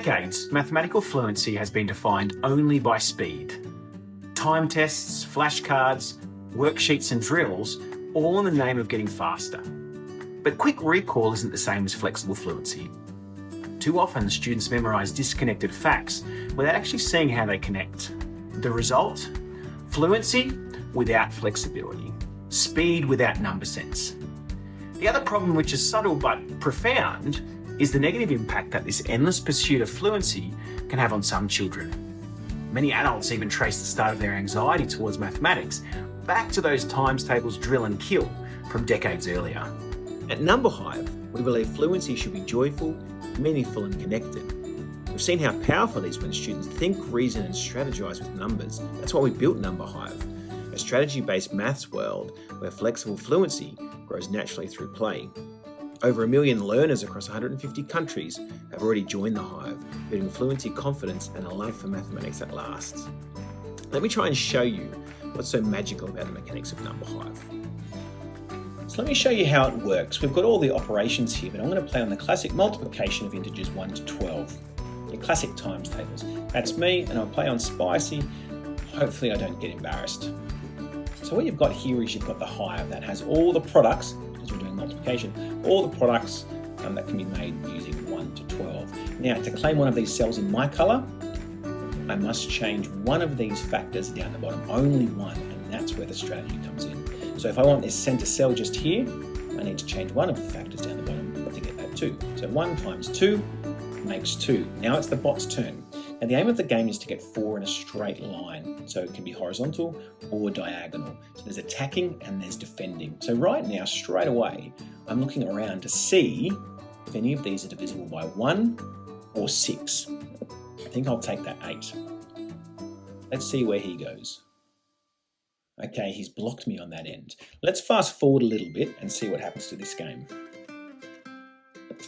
decades, mathematical fluency has been defined only by speed. Time tests, flashcards, worksheets and drills, all in the name of getting faster. But quick recall isn't the same as flexible fluency. Too often, students memorise disconnected facts without actually seeing how they connect. The result? Fluency without flexibility. Speed without number sense. The other problem, which is subtle but profound, is the negative impact that this endless pursuit of fluency can have on some children. Many adults even trace the start of their anxiety towards mathematics back to those times tables drill and kill from decades earlier. At Number Hive, we believe fluency should be joyful, meaningful and connected. We've seen how powerful it is when students think, reason and strategize with numbers. That's why we built Number Hive, a strategy-based maths world where flexible fluency grows naturally through play. Over 1 million learners across 150 countries have already joined the Hive, building fluency, confidence and a love for mathematics that lasts. Let me try and show you what's so magical about the mechanics of Number Hive. So let me show you how it works. We've got all the operations here, but I'm going to play on the classic multiplication of integers 1 to 12. The classic times tables. That's me, and I'll play on spicy. Hopefully I don't get embarrassed. So what you've got here is you've got the Hive that has all the products, because we're doing multiplication, all the products that can be made using 1 to 12. Now, to claim one of these cells in my colour, I must change one of these factors down the bottom, only one, and that's where the strategy comes in. So if I want this centre cell just here, I need to change one of the factors down the bottom to get that 2. So 1 times 2 makes 2. Now it's the bot's turn. Now the aim of the game is to get 4 in a straight line. So it can be horizontal or diagonal. So there's attacking and there's defending. So right now, straight away, I'm looking around to see if any of these are divisible by 1 or 6. I think I'll take that 8. Let's see where he goes. Okay, he's blocked me on that end. Let's fast forward a little bit and see what happens to this game.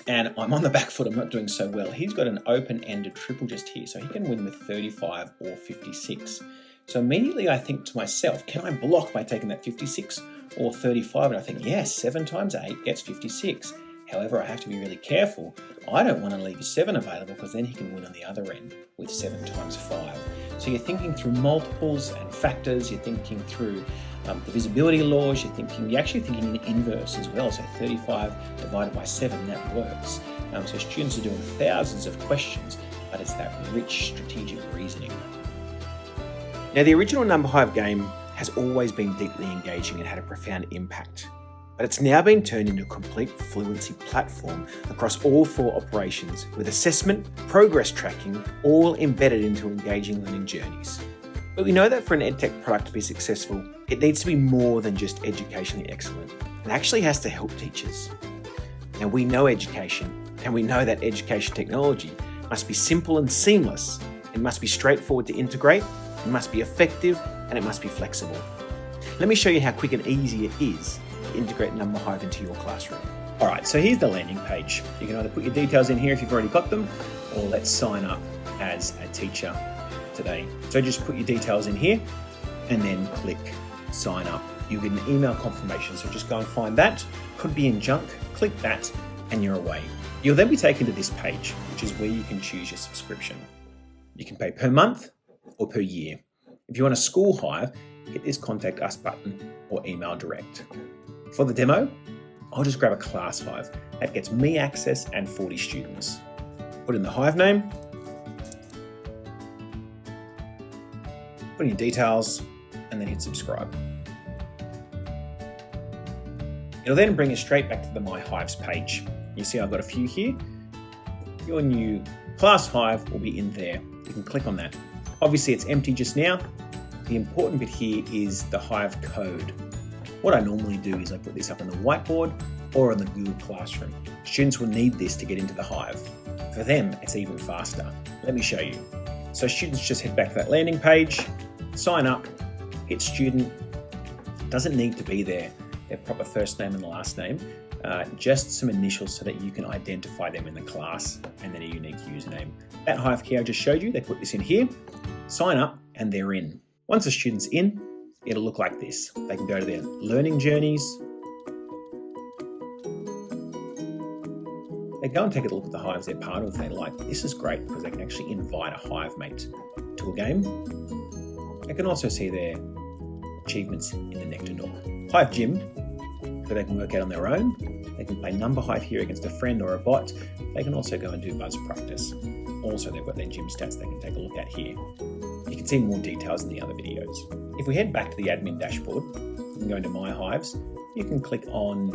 And I'm on the back foot, I'm not doing so well. He's got an open-ended triple just here, so he can win with 35 or 56. So immediately I think to myself, can I block by taking that 56 or 35? And I think, yes, 7 times 8 gets 56. However, I have to be really careful. I don't want to leave a 7 available because then he can win on the other end with 7 times 5. So you're thinking through multiples and factors, you're thinking through divisibility laws, you're actually thinking in inverse as well. So 35 divided by 7, that works. So students are doing thousands of questions, but it's that rich strategic reasoning. Now the original Number Hive game has always been deeply engaging and had a profound impact. But it's now been turned into a complete fluency platform across all 4 operations with assessment, progress tracking, all embedded into engaging learning journeys. But we know that for an EdTech product to be successful, it needs to be more than just educationally excellent. It actually has to help teachers. Now we know education, and we know that education technology must be simple and seamless. It must be straightforward to integrate, it must be effective, and it must be flexible. Let me show you how quick and easy it is to integrate Number Hive into your classroom. All right, so here's the landing page. You can either put your details in here if you've already got them, or let's sign up as a teacher today. So just put your details in here and then click sign up. You get an email confirmation, so just go and find that. Could be in junk, click that and you're away. You'll then be taken to this page, which is where you can choose your subscription. You can pay per month or per year. If you want a school Hive, hit this contact us button or email direct. For the demo, I'll just grab a class Hive. That gets me access and 40 students. Put in the Hive name, put in your details, and then hit subscribe. It'll then bring us straight back to the My Hives page. You see I've got a few here. Your new class Hive will be in there. You can click on that. Obviously it's empty just now. The important bit here is the Hive code. What I normally do is I put this up on the whiteboard or on the Google Classroom. Students will need this to get into the Hive. For them, it's even faster. Let me show you. So students just head back to that landing page, sign up, hit student. Doesn't need to be their proper first name and last name, just some initials so that you can identify them in the class and then a unique username. That Hive key I just showed you, they put this in here, sign up and they're in. Once the student's in, it'll look like this. They can go to their learning journeys. They go and take a look at the hives they're part of. They like, this is great because they can actually invite a hive mate to a game. They can also see their achievements in the Nectar Nook. Hive Gym, so they can work out on their own. They can play Number Hive here against a friend or a bot. They can also go and do buzz practice. Also, they've got their gym stats they can take a look at here. You can see more details in the other videos. If we head back to the admin dashboard, you can go into My Hives. You can click on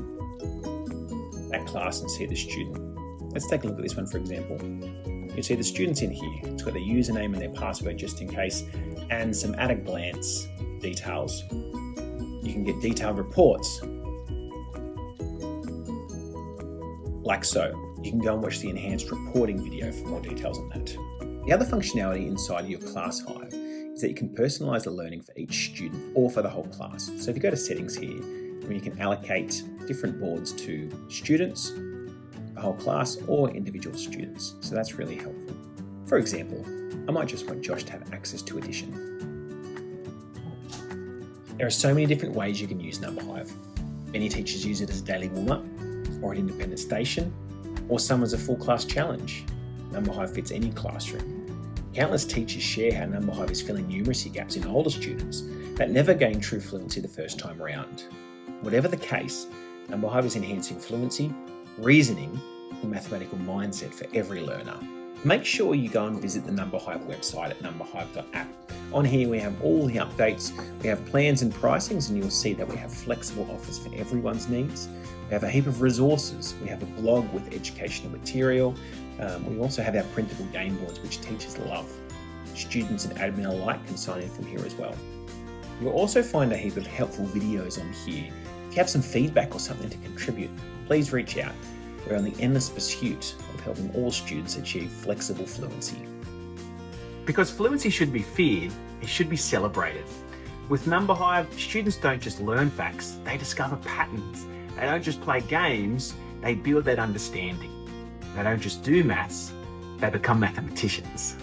that class and see the student. Let's take a look at this one, for example. You see the students in here. It's got their username and their password just in case, and some at a glance details. You can get detailed reports, like so. You can go and watch the enhanced reporting video for more details on that. The other functionality inside of your class hive is that you can personalize the learning for each student or for the whole class. So if you go to settings here, you can allocate different boards to students, the whole class, or individual students. So that's really helpful. For example, I might just want Josh to have access to Edition. There are so many different ways you can use Number Hive. Many teachers use it as a daily warm-up, or an independent station, or some as a full class challenge. Number Hive fits any classroom. Countless teachers share how Number Hive is filling numeracy gaps in older students that never gained true fluency the first time around. Whatever the case, Number Hive is enhancing fluency, reasoning, and mathematical mindset for every learner. Make sure you go and visit the Number Hive website at numberhive.app. On here we have all the updates, we have plans and pricings, and you'll see that we have flexible offers for everyone's needs. We have a heap of resources. We have a blog with educational material. We also have our printable game boards, which teachers love. Students and admin alike can sign in from here as well. You'll also find a heap of helpful videos on here. If you have some feedback or something to contribute, please reach out. We're on the endless pursuit of helping all students achieve flexible fluency. Because fluency shouldn't be feared, it should be celebrated. With Number Hive, students don't just learn facts, they discover patterns. They don't just play games, they build that understanding. They don't just do maths, they become mathematicians.